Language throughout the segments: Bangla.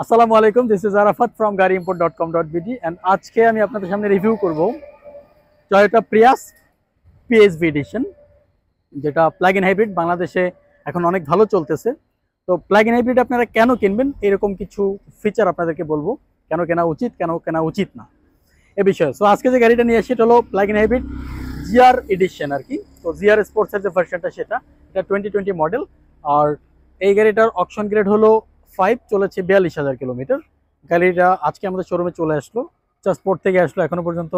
আসসালামু আলাইকুম, দিস ইজ আরাফাত ফ্রম গাড়িইম্পোর্ট.com.bd এন্ড আজকে আমি আপনাদের সামনে রিভিউ করব টয়োটা প্রিয়াস পিএইচভি এডিশন, যেটা প্লাগ ইন হাইব্রিড। বাংলাদেশে এখন অনেক ভালো চলতেছে। তো প্লাগ ইন হাইব্রিড আপনারা কেন কিনবেন, এরকম কিছু ফিচার আপনাদেরকে বলবো, কেন কেনা উচিত, কেন কেনা উচিত না এ বিষয়ে। সো আজকে যে গাড়িটা নিয়ে আসি এটা হলো plug in hybrid GR edition আর কি। তো জিআর স্পোর্টসের যে ভার্সনটা এটা 2020 মডেল। আর এই গাড়িটার অকশন গ্রেড হলো 5, চলেছে 42,000 কিলোমিটার। গাড়িটা আজকে আমাদের শোরুমে চলে আসলো, জাস্ট পোর্ট থেকে আসলো, এখনো পর্যন্ত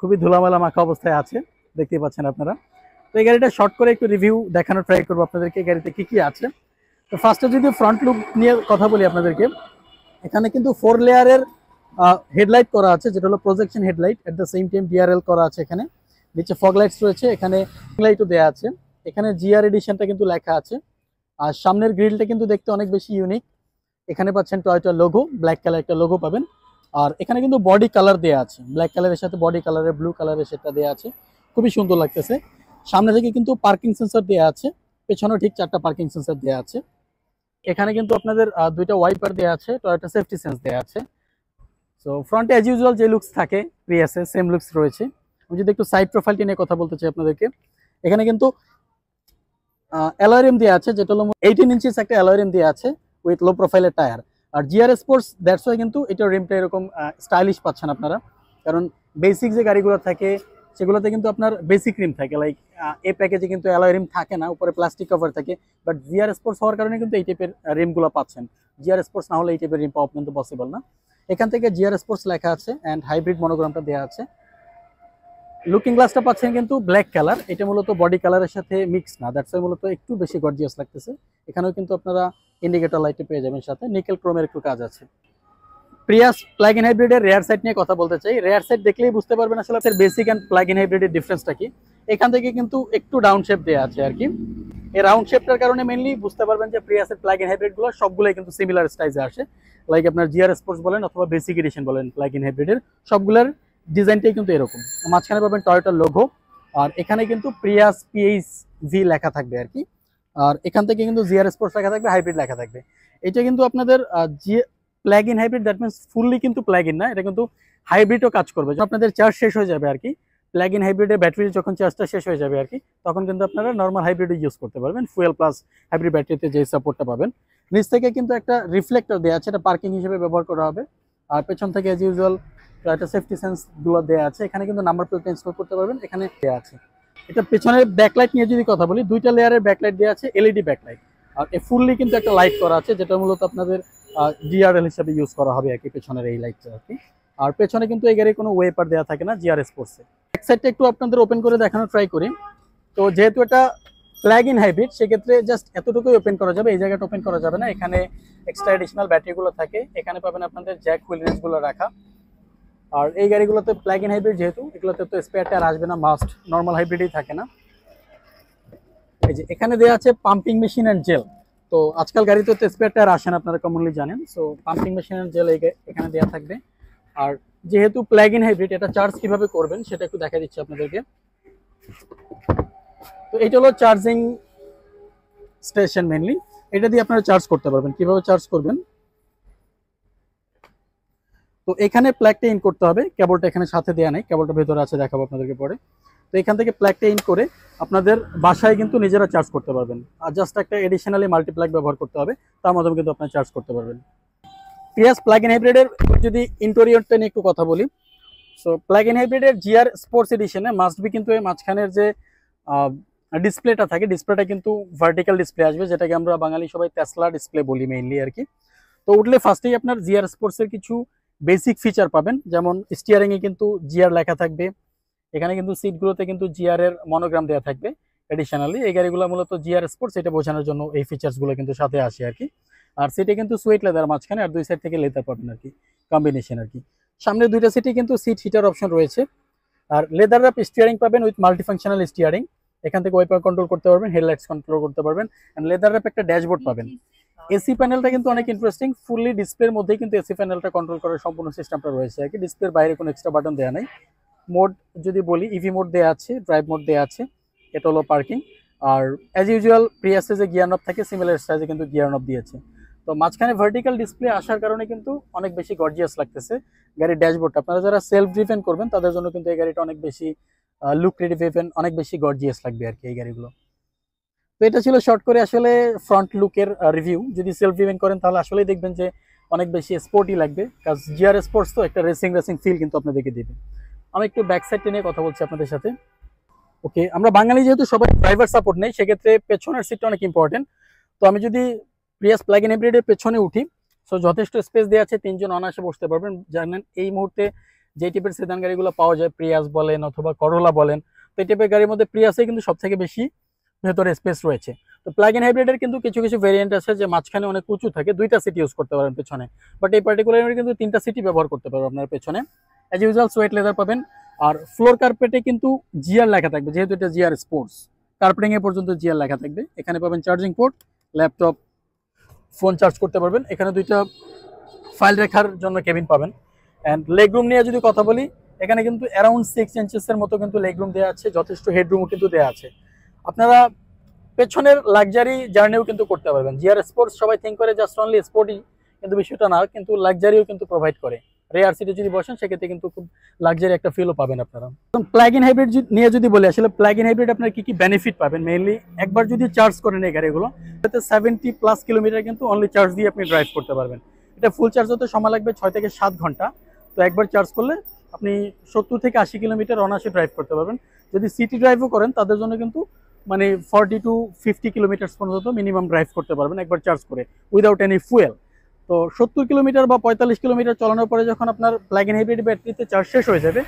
খুবই ধুলামেলা মাখা অবস্থায় আছে, দেখতেই পাচ্ছেন আপনারা। তো এই গাড়িটা শর্ট করে একটু রিভিউ দেখানোর ট্রাই করবো আপনাদেরকে, এই গাড়িতে কি কি আছে। তো ফার্স্টে যদি ফ্রন্ট লুক নিয়ে কথা বলি আপনাদেরকে, এখানে কিন্তু 4 লেয়ারের হেডলাইট করা আছে, যেটা হলো projection headlight. At the same time DRL করা আছে, এখানে নিচে ফগ লাইটস রয়েছে, এখানে লাইটও দেওয়া আছে। এখানে জিআর এডিশনটা কিন্তু লেখা আছে। আর সামনের গ্রিলটা কিন্তু দেখতে অনেক বেশি ইউনিক। এখানে পাচ্ছেন টয়োটা লোগো, ব্ল্যাক কালার একটা লোগো পাবেন। আর এখানে কিন্তু বডি কালার দেওয়া আছে, ব্ল্যাক কালারের সাথে বডি কালারের ব্লু কালারের সেটা দেওয়া আছে, খুবই সুন্দর লাগতেছে। সামনে থেকে কিন্তু পার্কিং সেন্সর দেওয়া আছে, পেছনেও ঠিক 4টা পার্কিং সেন্সর দেওয়া আছে। এখানে কিন্তু আপনাদের 2টা ওয়াইপার দেওয়া আছে, টয়োটা সেফটি সেন্স দেওয়া আছে। সো ফ্রন্টে অ্যাজ ইউজুয়াল যে লুকস থাকে প্রিয়াসে সেম লুকস রয়েছে। আমি যদি একটু সাইড প্রোফাইলটি নিয়ে কথা বলতে চাই আপনাদেরকে, এখানে কিন্তু অ্যালয় রিম দেওয়া আছে, যেটা হলো 18 ইঞ্চিস একটা অ্যালয় রিম দেওয়া আছে উইথ লো প্রোফাইলের টায়ার। আর জিআর স্পোর্টস দ্যাটস ওয়াই কিন্তু এটার রিমটা এরকম স্টাইলিশ পাচ্ছেন আপনারা, কারণ বেসিক যে গাড়িগুলো থাকে সেগুলোতে কিন্তু আপনার বেসিক রিম থাকে, লাইক এই প্যাকেজে কিন্তু অ্যালয় রিম থাকে না, উপরে প্লাস্টিক কভার থাকে। বাট জিআর স্পোর্টস হওয়ার কারণে কিন্তু এই টাইপের রিমগুলো পাচ্ছেন। জিআর স্পোর্টস না হলে এই টাইপের রিম পাওয়া কিন্তু পসিবল না। এখান থেকে জিআর স্পোর্টস লেখা আছে অ্যান্ড হাইব্রিড মনোগ্রামটা দেওয়া আছে। লুকিং গ্লাসটা পাচ্ছেন কিন্তু ব্ল্যাক কালার, এটা মূলত বডি কালারের সাথে মিক্স না, দ্যাটস ওয়াই মূলত একটু বেশি গর্জিয়াস লাগতেছে। এখানেও কিন্তু আপনারা ইন্ডিকেটর লাইটে পেয়ে যাবেন, সাথে নিকেল ক্রোমের একটু কাজ আছে। প্রিয়াস প্লাগ ইন হাইব্রিডের রেয়ার সাইড নিয়ে কথা বলতে চাই। রেয়ার সাইড দেখলেই বুঝতে পারবেন আসলে বেসিক অ্যান্ড প্লাগ ইন হাইব্রিডের ডিফারেন্সটা কি। এখান থেকে কিন্তু একটু ডাউন শেপ দেওয়া আছে আর কি। এই রাউন্ড শেপটার কারণে মেইনলি বুঝতে পারবেন যে প্রিয়াসের প্লাগ ইন হাইব্রিডগুলো সবগুলোই কিন্তু সিমিলার স্টাইজে আসে, লাইক আপনার জিআর স্পোর্টস বলেন অথবা বেসিক এডিশন বলেন, প্লাগ ইন হাইব্রিডের সবগুলোর ডিজাইনটাই কিন্তু এরকম। মাঝখানে পাবেন টয়োটার লোগো, আর এখানে কিন্তু প্রিয়াস পিএইচভি লেখা থাকবে আর কি। আর এখান থেকে কিন্তু জিআর স্পোর্টস লেখা থাকবে, হাইব্রিড লেখা থাকবে। এটা কিন্তু আপনাদের plug in hybrid, that means fully কিন্তু প্লাগ ইন না, এটা কিন্তু হাইব্রিডও কাজ করবে। যখন আপনাদের চার্জ শেষ হয়ে যাবে আর কি, প্লাগ ইন হাইব্রিডের ব্যাটারি যখন চার্জটা শেষ হয়ে যাবে আর কি, তখন কিন্তু আপনারা নর্মাল হাইব্রিডও ইউজ করতে পারবেন, ফুয়েল প্লাস হাইব্রিড ব্যাটারিতে যে সাপোর্টটা পাবেন। নিচ থেকে কিন্তু একটা রিফ্লেক্টর দেওয়া আছে, এটা পার্কিং হিসেবে ব্যবহার করা হবে। আর পেছন থেকে অ্যাজ ইউজুয়াল একটা সেফটি সেন্স গুলো দেওয়া আছে। এখানে কিন্তু নাম্বার প্লেট ইনস্টল করতে পারবেন, এখানে দেওয়া আছে। এটা পেছনের ব্যাকলাইট নিয়ে যদি কথা বলি, 2টা লেয়ারের ব্যাকলাইট দেওয়া আছে, এলইডি ব্যাকলাইট। আর ফুললি কিন্তু একটা লাইট করা আছে, যেটা মূলত আপনাদের ডিআরএল হিসেবে ইউজ করা হবে আর কি, পেছনের এই লাইটটা আর কি। আর পেছনে কিন্তু এই গাড়ির কোনো ওয়েপার দেওয়া থাকে না জিআর স্পোর্টসে। এক সাইডটা একটু আপনাদের ওপেন করে দেখানোর ট্রাই করি। তো যেহেতু এটা প্লাগ ইন হাইব্রিড, সেক্ষেত্রে জাস্ট এতটুকুই ওপেন করা যাবে, এই জায়গাটা ওপেন করা যাবে না। এখানে এক্সট্রা এডিশনাল ব্যাটারিগুলো থাকে, এখানে পাবেন আপনাদের জ্যাক হুইল রেঞ্জগুলো রাখা। আর এই গাড়িগুলোতে প্লাগ ইন হাইব্রিড যেহেতু, এগুলোতে তো স্পেয়ার টায়ার আসবে না, মাস্ট নর্মাল হাইব্রিডই থাকে না। এই যে এখানে দেওয়া আছে পাম্পিং মেশিন অ্যান্ড জেল। তো আজকাল গাড়িতে তো স্পেয়ার টায়ার আসে না, আপনারা কমনলি জানেন। So pumping machine and gel এখানে দেওয়া থাকবে। আর যেহেতু প্লাগ ইন হাইব্রিড, এটা চার্জ কিভাবে করবেন সেটা একটু দেখা দিচ্ছি আপনাদেরকে। তো এটা হলো চার্জিং স্টেশন মেইনলি, এটা দিয়ে আপনারা চার্জ করতে পারবেন। কিভাবে চার্জ করবেন, তো এখানে প্লাগটা ইন করতে হবে, কেবলটা এখানে সাথে দেওয়া নেই, কেবলটা ভেতরে আছে, দেখাবো আপনাদেরকে পরে। তো এখান থেকে প্লাগটা ইন করে আপনাদের বাসায় কিন্তু নিজেরা চার্জ করতে পারবেন। আর জাস্ট একটা এডিশনালি মাল্টিপ্লাগ ব্যবহার করতে হবে, তার মাধ্যমে কিন্তু আপনারা চার্জ করতে পারবেন। প্রিয়াস প্লাগ ইন হাইব্রিডের যদি ইন্টেরিয়রটা নিয়ে একটু কথা বলি, সো প্লাগ ইন হাইব্রিডের জিআর স্পোর্টস এডিশনে মাস্ট বি কিন্তু এই মাঝখানের যে ডিসপ্লেটা থাকে, ডিসপ্লেটা কিন্তু ভার্টিক্যাল ডিসপ্লে আসবে, যেটাকে আমরা বাঙালি সবাই টেসলা ডিসপ্লে বলি মেইনলি আর কি। তো উঠলে ফার্স্টেই আপনার জিআর স্পোর্টসের কিছু বেসিক ফিচার পাবেন, যেমন স্টিয়ারিংয়ে কিন্তু জিআর লেখা থাকবে। এখানে কিন্তু সিটগুলোতে কিন্তু জিআর এর মনোগ্রাম দেওয়া থাকবে এডিশনালি। এই গাড়িগুলো মূলত জিআর স্পোর্টস, এটা বোঝানোর জন্য এই ফিচার্সগুলো কিন্তু সাথে আসে আর কি। আর সিটে কিন্তু সুইট লেদার মাঝখানে, আর 2 সাইড থেকে লেদার পাবেন আর কি, কম্বিনেশন আর কি। সামনে 2টা সিটে কিন্তু সিট হিটার অপশন রয়েছে। আর লেদার র্যাপ স্টিয়ারিং পাবেন উইথ মাল্টিফাংশনাল স্টিয়ারিং। এখান থেকে ওয়াইপার কন্ট্রোল করতে পারবেন, হেডলাইটস কন্ট্রোল করতে পারবেন, এন্ড লেদার র্যাপ একটা ড্যাশবোর্ড পাবেন। এসি প্যানেলটা কিন্তু অনেক ইন্টারেস্টিং, ফুললি ডিসপ্লের মধ্যেই কিন্তু এসি প্যানেলটা কন্ট্রোল করার সম্পূর্ণ সিস্টেমটা রয়েছে আর কি। ডিসপ্লের বাইরে কোনো এক্সট্রা বাটন দেওয়া নাই। মোড যদি বলি, ইভি মোড দেওয়া আছে, ড্রাইভ মোড দেওয়া আছে, এটা হলো পার্কিং। আর অ্যাজ ইউজুয়াল প্রিয়াসে যে গিয়ার নব থাকে, সিমিলার স্টাইলে কিন্তু গিয়ার নব দিয়েছে। তো মাঝখানে ভার্টিক্যাল ডিসপ্লে আসার কারণে কিন্তু অনেক বেশি গর্জিয়াস লাগতেছে গাড়ির ড্যাশবোর্ডটা। আপনারা যারা সেলফ ড্রিভেন করবেন তাদের জন্য কিন্তু এই গাড়িটা অনেক বেশি লুক্রেটিভ ইভেন অনেক বেশি গর্জিয়াস লাগবে আর কি এই গাড়িগুলো। তো এটা ছিল শর্ট করে আসলে ফ্রন্ট লুকের রিভিউ। যদি সেলফ ড্রিভেন করেন তাহলে আসলেই দেখবেন যে অনেক বেশি স্পোর্টি লাগবে, কাজ জিআর স্পোর্টস তো একটা রেসিং রেসিং ফিল কিন্তু আপনাদেরকে দেবে। আমি একটু ব্যাক সাইডটা নিয়ে কথা বলছি আপনাদের সাথে। ওকে, আমরা বাঙালি যেহেতু সবাই ড্রাইভার সাপোর্ট নেই, সেক্ষেত্রে পেছনের সিটটা অনেক ইম্পর্টেন্ট। তো আমি যদি প্রিয়াস প্লাগ ইন হাইব্রিডের পেছনে উঠি, সো যথেষ্ট স্পেস দেওয়া আছে, 3 জন অনায়াসে বসতে পারবেন। জানেন এই মুহূর্তে যে টাইপের সেদান গাড়িগুলো পাওয়া যায়, প্রিয়াস বলেন অথবা করোলা বলেন, তো এই টাইপের গাড়ির মধ্যে প্রিয়াসে কিন্তু সব থেকে বেশি ভেতরে স্পেস রয়েছে। তো প্লাগ ইন হাইব্রিডের কিন্তু কিছু কিছু ভেরিয়েন্ট আছে যে মাঝখানে অনেক উঁচু থাকে, 2টা সিট ইউজ করতে পারেন পেছনে, বাট এই পার্টিকুলার কিন্তু 3টা সিটই ব্যবহার করতে পারবেন আপনার পেছনে। অ্যাজ ইউজুয়াল সোয়েট লেদার পাবেন, আর ফ্লোর কার্পেটে কিন্তু জিআর লেখা থাকবে, যেহেতু এটা জিআর স্পোর্টস, কার্পেটিং এ পর্যন্ত জিআর লেখা থাকবে। এখানে পাবেন charging port, laptop phone charge করতে পারবেন। এখানে 2টা ফাইল রাখার জন্য কেবিন পাবেন। অ্যান্ড লেগ রুম নিয়ে যদি কথা বলি, এখানে কিন্তু অ্যারাউন্ড 6 ইঞ্চেসের মতো কিন্তু লেগ রুম দেওয়া আছে, যথেষ্ট হেডরুমও কিন্তু দেওয়া আছে। আপনারা পেছনের লাক্সারি জার্নিও কিন্তু করতে পারবেন। জিআর স্পোর্টস সবাই থিঙ্ক করে জাস্ট অনলি স্পোর্টি, কিন্তু বিষয়টা না, কিন্তু লাক্সারিও কিন্তু প্রোভাইড করে। রেয়ার সিটে যদি বসেন সেক্ষেত্রে কিন্তু খুব লাক্সারি একটা ফিলও পাবেন আপনারা। প্লাগ ইন হাইব্রিড নিয়ে যদি বলি, আসলে প্লাগ ইন হাইব্রিড আপনার কি কি বেনিফিট পাবেন, মেইনলি একবার যদি চার্জ করেন এই গাড়িগুলো, তাতে 70+ কিলোমিটার কিন্তু অনলি চার্জ দিয়ে আপনি ড্রাইভ করতে পারবেন। এটা ফুল চার্জ হতে সময় লাগবে 6 থেকে 7 ঘন্টা। তো একবার চার্জ করলে আপনি 70 থেকে 80 কিলোমিটার অনায়াসে ড্রাইভ করতে পারবেন। যদি সিটি ড্রাইভও করেন তাদের জন্য কিন্তু মানে 40 to 50 কিলোমিটার পর্যন্ত মিনিমাম ড্রাইভ করতে পারবেন একবার চার্জ করে, উইদাউট এনি ফুয়েল। তো 70 কিলোমিটার বা 45 কিলোমিটার চালানোর পরে যখন আপনার প্লাগ ইন হাইব্রিড ব্যাটারিতে চার্জ শেষ হয়ে যাবে,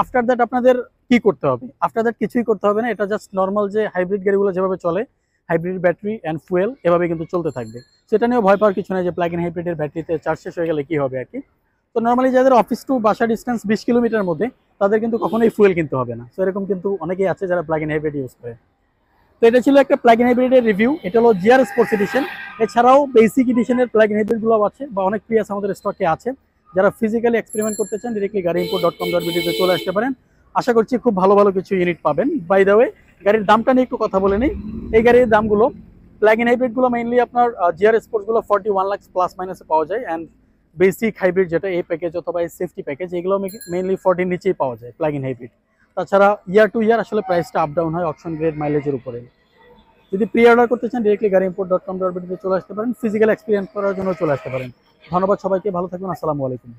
আফটার দ্যাট আপনাদের কি করতে হবে? আফটার দ্যাট কিছুই করতে হবে না, এটা জাস্ট নর্মাল যে হাইব্রিড গাড়িগুলো যেভাবে চলে, হাইব্রিড ব্যাটারি অ্যান্ড ফুয়েল এভাবে কিন্তু চলতে থাকবে। সেটা নিয়েও ভয় পাওয়ার কিছু নাই যে প্লাগ ইন হাইব্রিডের ব্যাটারিতে চার্জ শেষ হয়ে গেলে কি হবে আর কি। তো নর্মালি যাদের অফিস টু বাসা ডিস্টেন্স 20 কিলোমিটার মধ্যে, তাদের কিন্তু কখনোই ফুয়েল কিনতে হবে না। তো এরকম কিন্তু অনেকেই আছে যারা প্লাগ ইন হাইব্রিড ইউজ করে। তো এটা ছিল একটা প্লাগ ইন হাইব্রিডের রিভিউ। এটা হলো জিআর স্পোর্টস এডিশন। এছাড়াও বেসিক এডিশনের প্লাগ ইন হাইব্রিডগুলো আছে বা অনেক প্রিয়াস আমাদের স্টকে আছে। যারা ফিজিক্যালি এক্সপেরিমেন্ট করতে চান, ডিরেক্টলি গাড়িইম্পোর্ট.com.bd তে চলে আসতে পারেন। আশা করছি খুব ভালো ভালো কিছু ইউনিট পাবেন। বাই দ্য ওয়ে, গাড়ির দামটা নিয়ে একটু কথা বলে নিই। এই গাড়ির দামগুলো, প্লাগ ইন হাইব্রিডগুলো মেইনলি আপনার জিআর স্পোর্টসগুলো 41 লাখ প্লাস মাইনাসে পাওয়া যায়। অ্যান্ড বেসিক হাইব্রিড যেটা এই প্যাকেজ অথবা এই সেফটি প্যাকেজ, এগুলো মেইনলি 40 নিচেই পাওয়া যায় প্লাগ ইন হাইব্রিড। তাছাড়া ইয়ার টু ইয়ার আসলে প্রাইসটা আপ ডাউন হয় অপশন গ্রেড মাইলেজের উপরে। যদি প্রি অর্ডার করতে চান, ডিরেক্টলি গাড়িইম্পোর্ট.com.bd তে চলে আসতে পারেন, ফিজিক্যাল এক্সপিরিয়েন্স করার জন্য চলে আসতে পারেন। ধন্যবাদ সবাইকে, ভালো থাকুন, আসসালামু আলাইকুম।